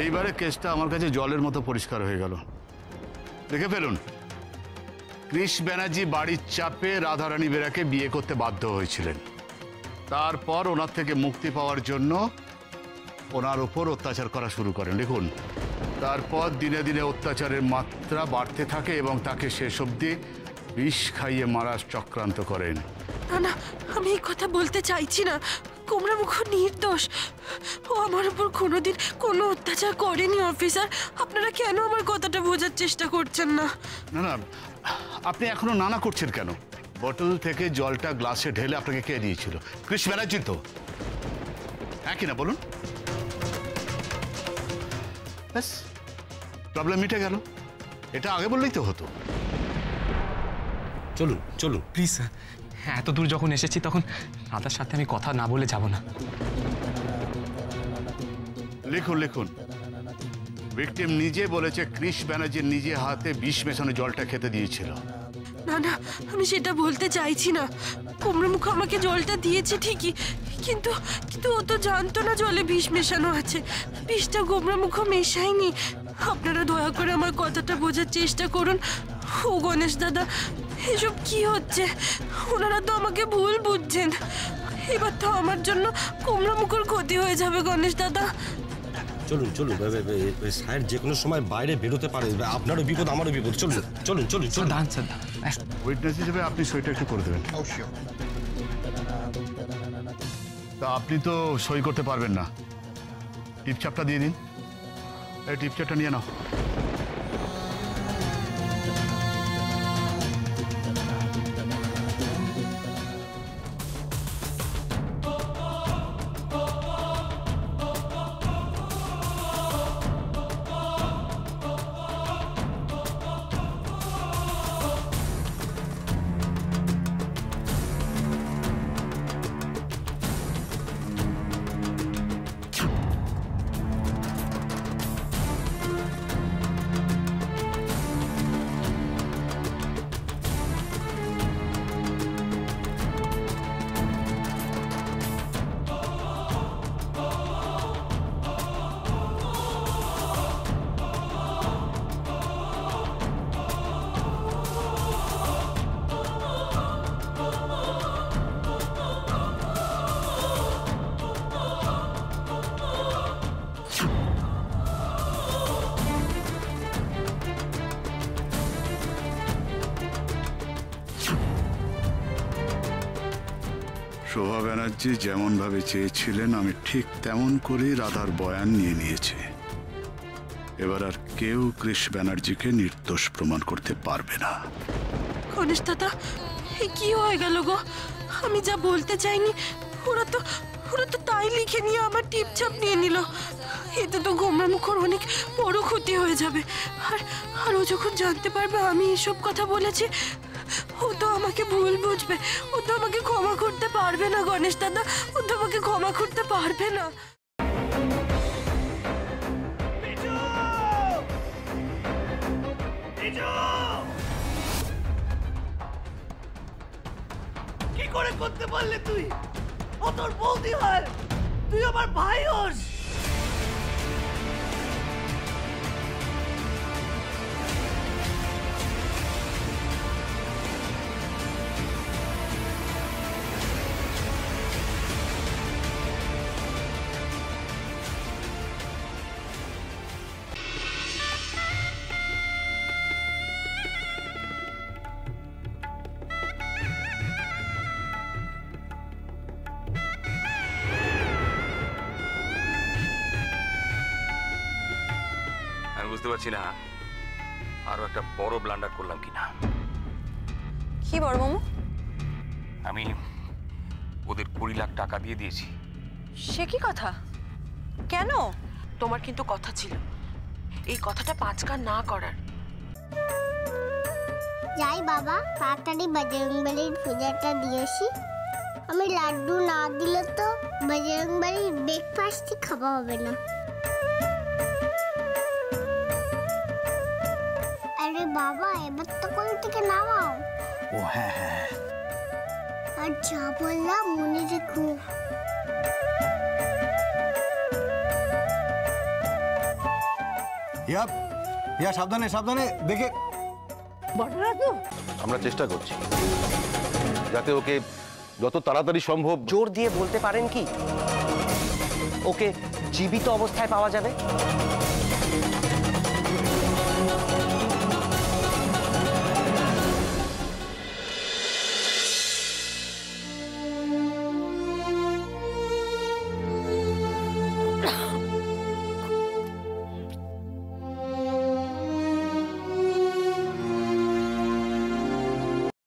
এইবারে কেসটা আমার কাছে জলের মতো পরিষ্কার হয়ে গেল। দেখে ফেলুন, কৃষ ব্যানার্জি বাড়ির চাপে রাধারানী বেরাকে বিয়ে করতে বাধ্য হয়েছিলেন। তারপর ওনার থেকে মুক্তি পাওয়ার জন্য ওনার উপর অত্যাচার করা শুরু করেন। দেখুন, তারপর দিনে দিনে অত্যাচারের মাত্রা বাড়তে থাকে এবং তাকে শেষ অবধি বিষ খাইয়ে মারার চক্রান্ত করেন। না না, আমি এই কথা বলতে চাইছি না। কুমড়া মুখ নির্দোষ, ও আমার উপর কোনোদিন কোনো অত্যাচার করেনি। অফিসার, আপনারা কেন আমার কথাটা বোঝার চেষ্টা করছেন না? না না, আপনি এখনো নানা করছেন কেন? বোতল থেকে জলটা গ্লাসে ঢেলে আপনাকে কে দিয়েছিল? কৃষ ব্যানার্জি তো, হ্যাঁ কি না বলুন? ব্যাস, প্রবলেম মিটে গেল। এটা আগে বললেই তো হতো। চলুন চলুন প্লিজ স্যার, এত দূর যখন এসেছি তখন দাদার সাথে আমি কথা না বলে যাব না। লিখুন লিখুন, ভিকটিম নিজে বলেছে কৃষ ব্যানার্জি নিজে হাতে বিষ মেশানো জলটা খেতে দিয়েছিল। না না, আমি সেটা বলতে চাইছি না। কুমড়া মুখ আমাকে জলটা দিয়েছে ঠিকই, কিন্তু কিন্তু ও তো জানতো না জলে বিষ মেশানো আছে। বিষটা কুমড়া মুখ মেশায়নি। আপনারা দয়া করে আমার কথাটা বোঝার চেষ্টা করুন। ও গণেশ দাদা, এসব কি হচ্ছে? ওনারা তো আমাকে ভুল বুঝছেন। এবার তো আমার জন্য কুমড়া মুখের ক্ষতি হয়ে যাবে গণেশ দাদা। চলুন চলুন, স্যার যে কোনো সময় বাইরে বেরোতে পারে, আপনারও বিপদ আমারও বিপদ। চলুন চলুন চলুন চলুন। দান স্যার, উইটনেস হিসেবে আপনি সইটা একটু করে দেবেন। তা আপনি তো সই করতে পারবেন না, টিপচাপটা দিয়ে দিন। এই টিপচাপটা নিয়ে নাও। শোভা ব্যানার্জি যেমনভাবে চেয়েছিলেন আমি ঠিক তেমন করেই রাধার বয়ান নিয়ে নিয়েছি। এবার আর কেউ কৃষ ব্যানার্জিকে নির্দোষ প্রমাণ করতে পারবে না। গণেশ দাদা, এ কি হয়ে গেল গো? আমি যা বলতে চাইনি ওরা তো তাই লিখে নিয়ে আমার টিপছাপ নিয়ে নিল। এতে তো গোমরা মুখর অনেক বড় ক্ষতি হয়ে যাবে। আর ও যখন জানতে পারবে আমি এসব কথা বলেছি, ও তো আমাকে ভুল বুঝবে। ও তো আমাকে ক্ষমা করতে পারবে না গণেশ দাদা, ও তো আমাকে ক্ষমা করতে পারবে না। কি করে করতে পারলে তুই? ও তোর বৌদি হয়, তুই আমার ভাই হোস। বুঝতে পারছি না আরো একটা বড় ব্লান্ডার করলাম কিনা। কি বড় মামু? আমি ওদের 20 লাখ টাকা দিয়ে দিয়েছি। সে কি কথা? কেন? তোমার কিন্তু কথা ছিল এই কথাটা 5 কান না করার। যাই বাবা, তাড়াতাড়ি বজরংবলীর পূজাটা দিয়েছি। আমি লাড্ডু না দিলে তো বজরংবলীর ব্রেকফাস্টই খাওয়া হবে না। আরে বাবা, এবার তো কোল থেকে নামাও। ও হ্যাঁ হ্যাঁ, আর যা বললাম মনে রেখো। ইয়া সাবধানে সাবধানে দেখে। আমরা চেষ্টা করছি যাতে ওকে যত তাড়াতাড়ি সম্ভব। জোর দিয়ে বলতে পারেন কি ওকে জীবিত অবস্থায় পাওয়া যাবে?